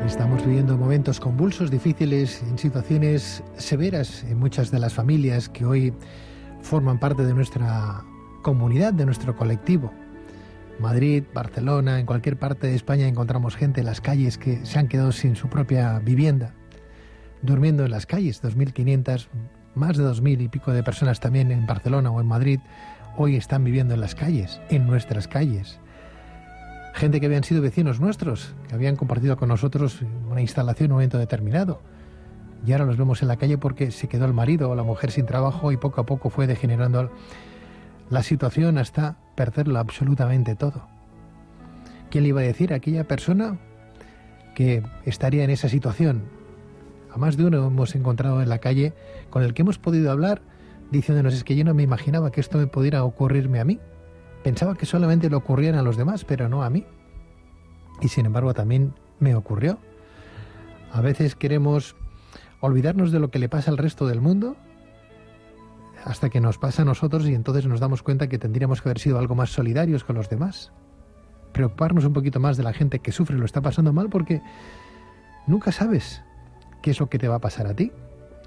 Estamos viviendo momentos convulsos, difíciles, en situaciones severas en muchas de las familias que hoy forman parte de nuestra comunidad, de nuestro colectivo. Madrid, Barcelona, en cualquier parte de España encontramos gente en las calles que se han quedado sin su propia vivienda, durmiendo en las calles. 2.500, más de 2.000 y pico de personas también en Barcelona o en Madrid hoy están viviendo en las calles, en nuestras calles. Gente que habían sido vecinos nuestros, que habían compartido con nosotros una instalación en un momento determinado. Y ahora los vemos en la calle porque se quedó el marido o la mujer sin trabajo y poco a poco fue degenerando la situación hasta perderlo absolutamente todo. ¿Quién le iba a decir a aquella persona que estaría en esa situación? A más de uno hemos encontrado en la calle con el que hemos podido hablar diciéndonos: es que yo no me imaginaba que esto me pudiera ocurrirme a mí. Pensaba que solamente le ocurrían a los demás, pero no a mí. Y sin embargo también me ocurrió. A veces queremos olvidarnos de lo que le pasa al resto del mundo hasta que nos pasa a nosotros y entonces nos damos cuenta que tendríamos que haber sido algo más solidarios con los demás. Preocuparnos un poquito más de la gente que sufre y lo está pasando mal, porque nunca sabes qué es lo que te va a pasar a ti.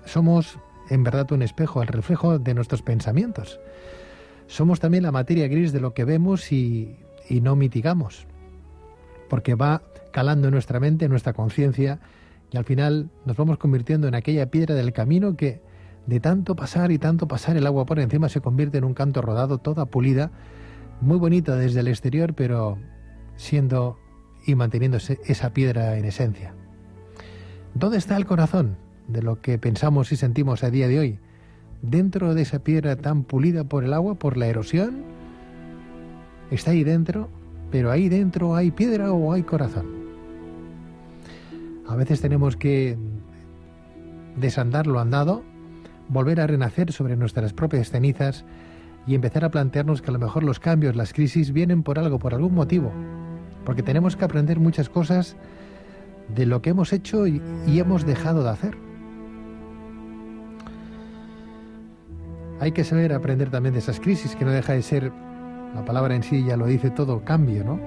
Somos en verdad un espejo, el reflejo de nuestros pensamientos. Somos también la materia gris de lo que vemos y no mitigamos, porque va calando en nuestra mente, en nuestra conciencia, y al final nos vamos convirtiendo en aquella piedra del camino que de tanto pasar y tanto pasar el agua por encima se convierte en un canto rodado, toda pulida, muy bonita desde el exterior, pero siendo y manteniéndose esa piedra en esencia. ¿Dónde está el corazón de lo que pensamos y sentimos a día de hoy? Dentro de esa piedra tan pulida por el agua, por la erosión, está ahí dentro, pero ahí dentro hay piedra o hay corazón. A veces tenemos que desandar lo andado, volver a renacer sobre nuestras propias cenizas y empezar a plantearnos que a lo mejor los cambios, las crisis vienen por algo, por algún motivo, porque tenemos que aprender muchas cosas de lo que hemos hecho y hemos dejado de hacer. Hay que saber aprender también de esas crisis, que no deja de ser, la palabra en sí ya lo dice todo, cambio, ¿no?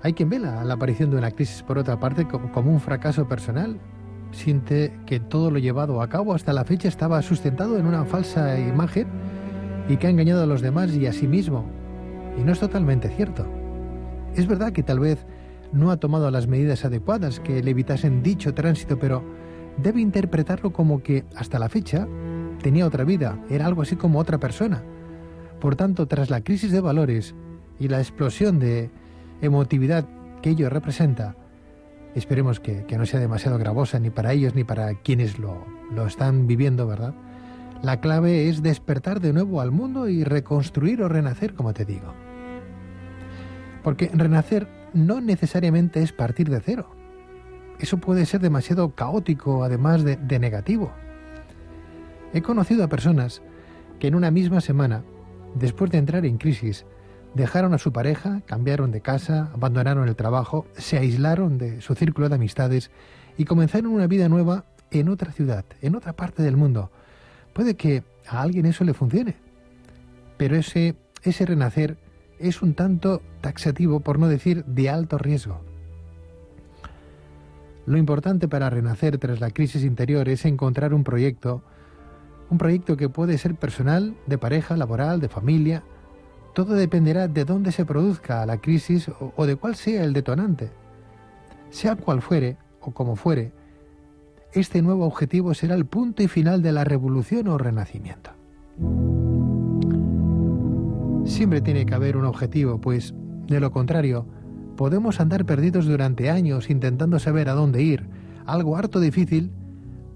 Hay quien ve la aparición de una crisis, por otra parte, como un fracaso personal. Siente que todo lo llevado a cabo hasta la fecha estaba sustentado en una falsa imagen y que ha engañado a los demás y a sí mismo. Y no es totalmente cierto. Es verdad que tal vez no ha tomado las medidas adecuadas que le evitasen dicho tránsito, pero debe interpretarlo como que hasta la fecha tenía otra vida, era algo así como otra persona. Por tanto, tras la crisis de valores y la explosión de emotividad que ello representa, esperemos que no sea demasiado gravosa ni para ellos ni para quienes lo están viviendo, ¿verdad? La clave es despertar de nuevo al mundo y reconstruir o renacer, como te digo. Porque renacer no necesariamente es partir de cero. Eso puede ser demasiado caótico, además de negativo. He conocido a personas que en una misma semana, después de entrar en crisis, dejaron a su pareja, cambiaron de casa, abandonaron el trabajo, se aislaron de su círculo de amistades y comenzaron una vida nueva en otra ciudad, en otra parte del mundo. Puede que a alguien eso le funcione, pero ese renacer es un tanto taxativo, por no decir de alto riesgo. Lo importante para renacer tras la crisis interior es encontrar un proyecto que puede ser personal, de pareja, laboral, de familia. Todo dependerá de dónde se produzca la crisis o de cuál sea el detonante. Sea cual fuere o como fuere, este nuevo objetivo será el punto y final de la revolución o renacimiento. Siempre tiene que haber un objetivo, pues de lo contrario, podemos andar perdidos durante años intentando saber a dónde ir, algo harto difícil,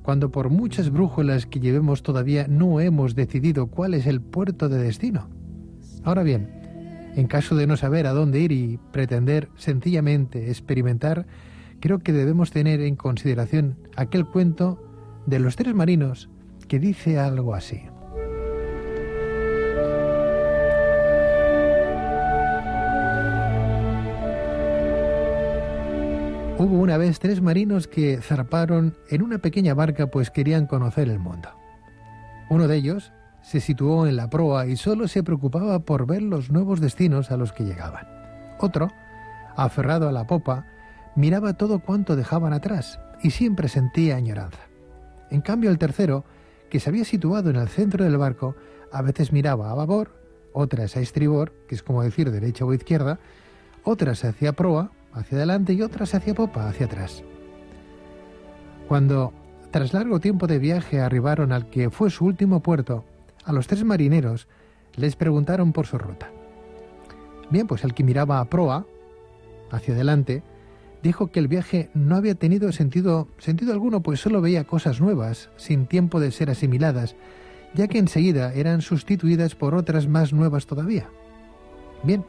cuando por muchas brújulas que llevemos todavía no hemos decidido cuál es el puerto de destino. Ahora bien, en caso de no saber a dónde ir y pretender sencillamente experimentar, creo que debemos tener en consideración aquel cuento de los 3 marinos que dice algo así. Hubo una vez 3 marinos que zarparon en una pequeña barca, pues querían conocer el mundo. Uno de ellos se situó en la proa y solo se preocupaba por ver los nuevos destinos a los que llegaban. Otro Aferrado a la popa, miraba todo cuanto dejaban atrás y siempre sentía añoranza. En cambio, el tercero, que se había situado en el centro del barco, a veces miraba a babor, otras a estribor, que es como decir derecha o izquierda, otras hacia proa, hacia adelante, y otras hacia popa, hacia atrás. Cuando, tras largo tiempo de viaje, arribaron al que fue su último puerto, a los 3 marineros les preguntaron por su ruta. Bien, pues el que miraba a proa, hacia adelante, dijo que el viaje no había tenido sentido alguno, pues solo veía cosas nuevas, sin tiempo de ser asimiladas, ya que enseguida eran sustituidas por otras más nuevas todavía. Bien,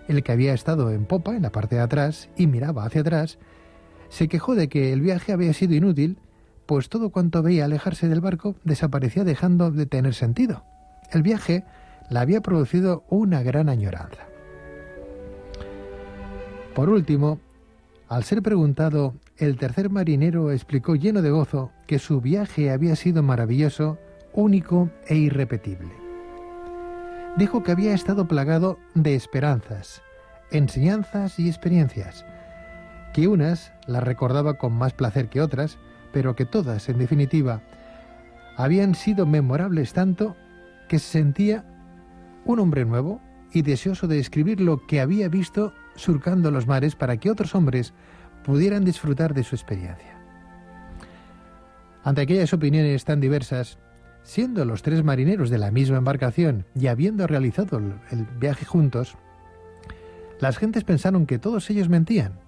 el que había estado en popa, en la parte de atrás, y miraba hacia atrás, se quejó de que el viaje había sido inútil, pues todo cuanto veía alejarse del barco desaparecía dejando de tener sentido. El viaje le había producido una gran añoranza. Por último, al ser preguntado, el tercer marinero explicó lleno de gozo que su viaje había sido maravilloso, único e irrepetible. Dijo que había estado plagado de esperanzas, enseñanzas y experiencias, que unas las recordaba con más placer que otras, pero que todas, en definitiva, habían sido memorables tanto que se sentía un hombre nuevo y deseoso de escribir lo que había visto surcando los mares para que otros hombres pudieran disfrutar de su experiencia. Ante aquellas opiniones tan diversas, siendo los 3 marineros de la misma embarcación y habiendo realizado el viaje juntos, las gentes pensaron que todos ellos mentían.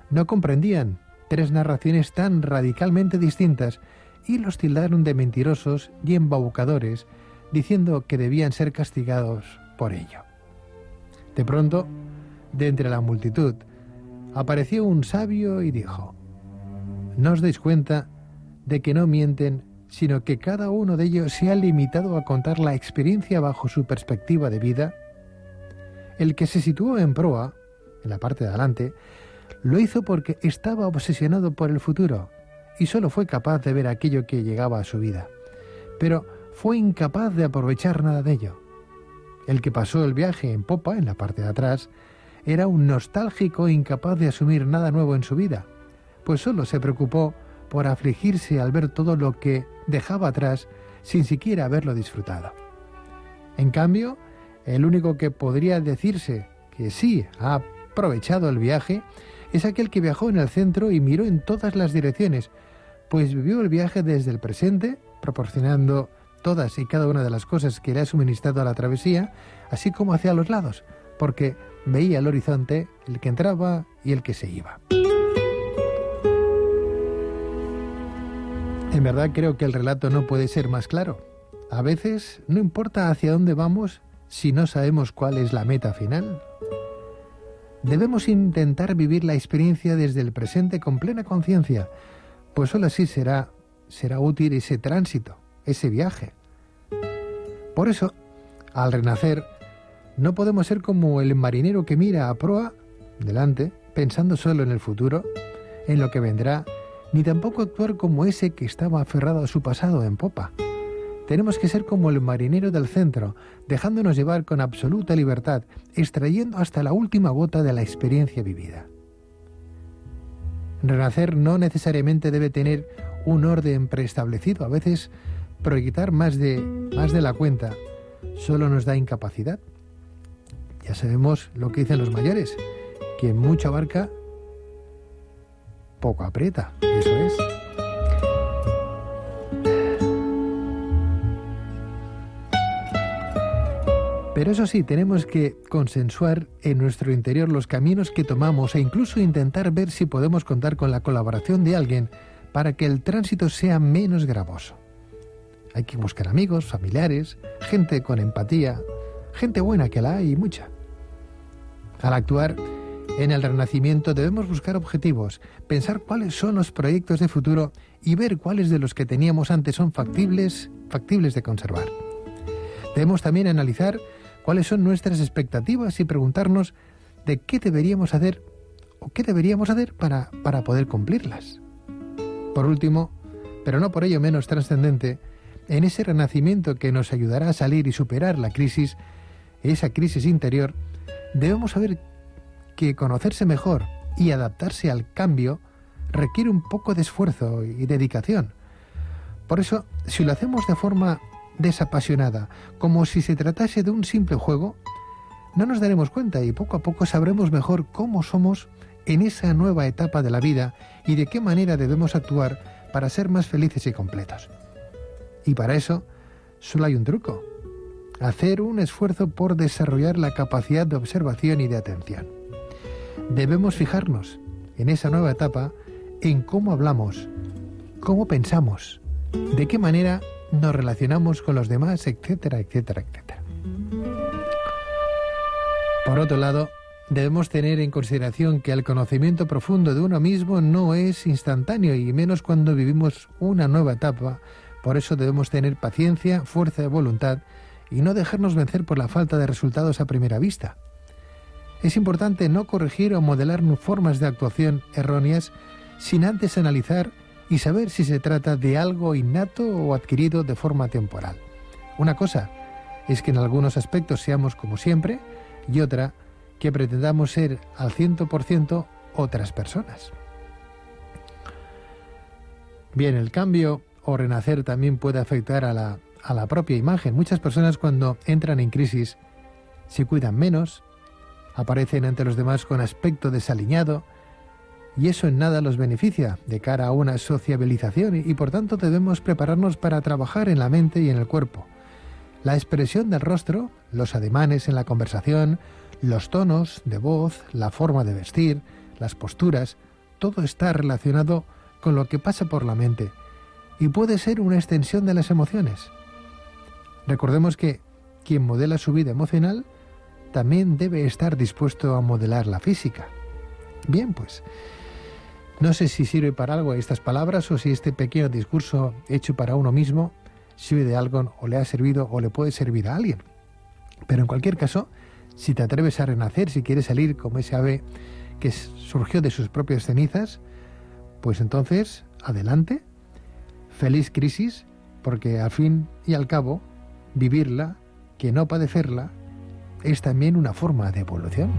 No comprendían 3 narraciones tan radicalmente distintas y los tildaron de mentirosos y embaucadores, diciendo que debían ser castigados por ello. De pronto, de entre la multitud, apareció un sabio y dijo: ¿No os dais cuenta de que no mienten, sino que cada uno de ellos se ha limitado a contar la experiencia bajo su perspectiva de vida? El que se situó en proa, en la parte de adelante, lo hizo porque estaba obsesionado por el futuro y solo fue capaz de ver aquello que llegaba a su vida, pero fue incapaz de aprovechar nada de ello. El que pasó el viaje en popa, en la parte de atrás, era un nostálgico incapaz de asumir nada nuevo en su vida, pues solo se preocupó por afligirse al ver todo lo que dejaba atrás sin siquiera haberlo disfrutado. En cambio, el único que podría decirse que sí ha aprovechado el viaje es aquel que viajó en el centro y miró en todas las direcciones, pues vivió el viaje desde el presente, proporcionando todas y cada una de las cosas que le ha suministrado a la travesía, así como hacia los lados, porque veía el horizonte, el que entraba y el que se iba. En verdad creo que el relato no puede ser más claro. A veces no importa hacia dónde vamos si no sabemos cuál es la meta final. Debemos intentar vivir la experiencia desde el presente con plena conciencia, pues solo así será útil ese tránsito, ese viaje. Por eso, al renacer, no podemos ser como el marinero que mira a proa, delante, pensando solo en el futuro, en lo que vendrá, ni tampoco actuar como ese que estaba aferrado a su pasado en popa. Tenemos que ser como el marinero del centro, dejándonos llevar con absoluta libertad, extrayendo hasta la última gota de la experiencia vivida. Renacer no necesariamente debe tener un orden preestablecido. A veces proyectar más de la cuenta solo nos da incapacidad. Ya sabemos lo que dicen los mayores, que mucha barca poco aprieta. Eso es. Pero eso sí, tenemos que consensuar en nuestro interior los caminos que tomamos e incluso intentar ver si podemos contar con la colaboración de alguien para que el tránsito sea menos gravoso. Hay que buscar amigos, familiares, gente con empatía, gente buena, que la hay y mucha. Al actuar en el renacimiento debemos buscar objetivos, pensar cuáles son los proyectos de futuro y ver cuáles de los que teníamos antes son factibles de conservar. Debemos también analizar cuáles son nuestras expectativas y preguntarnos de qué deberíamos hacer o qué deberíamos hacer para poder cumplirlas. Por último, pero no por ello menos trascendente, en ese renacimiento que nos ayudará a salir y superar la crisis, esa crisis interior, debemos saber que conocerse mejor y adaptarse al cambio requiere un poco de esfuerzo y dedicación. Por eso, si lo hacemos de forma desapasionada, como si se tratase de un simple juego, no nos daremos cuenta y poco a poco sabremos mejor cómo somos en esa nueva etapa de la vida y de qué manera debemos actuar para ser más felices y completos. Y para eso solo hay un truco: hacer un esfuerzo por desarrollar la capacidad de observación y de atención. Debemos fijarnos en esa nueva etapa en cómo hablamos, cómo pensamos, de qué manera nos relacionamos con los demás, etcétera, etcétera, etcétera. Por otro lado, debemos tener en consideración que el conocimiento profundo de uno mismo no es instantáneo, y menos cuando vivimos una nueva etapa. Por eso debemos tener paciencia, fuerza de voluntad y no dejarnos vencer por la falta de resultados a primera vista. Es importante no corregir o modelar formas de actuación erróneas sin antes analizar y saber si se trata de algo innato o adquirido de forma temporal. Una cosa es que en algunos aspectos seamos como siempre, y otra que pretendamos ser al 100% otras personas. Bien, el cambio o renacer también puede afectar a la propia imagen. Muchas personas, cuando entran en crisis, se cuidan menos, aparecen ante los demás con aspecto desaliñado, y eso en nada los beneficia de cara a una sociabilización, y por tanto debemos prepararnos para trabajar en la mente y en el cuerpo. La expresión del rostro, los ademanes en la conversación, los tonos de voz, la forma de vestir, las posturas, todo está relacionado con lo que pasa por la mente y puede ser una extensión de las emociones. Recordemos que quien modela su vida emocional también debe estar dispuesto a modelar la física. Bien, pues, no sé si sirve para algo estas palabras o si este pequeño discurso hecho para uno mismo sirve de algo o le ha servido o le puede servir a alguien. Pero en cualquier caso, si te atreves a renacer, si quieres salir como ese ave que surgió de sus propias cenizas, pues entonces, adelante, feliz crisis, porque al fin y al cabo, vivirla, que no padecerla, es también una forma de evolución.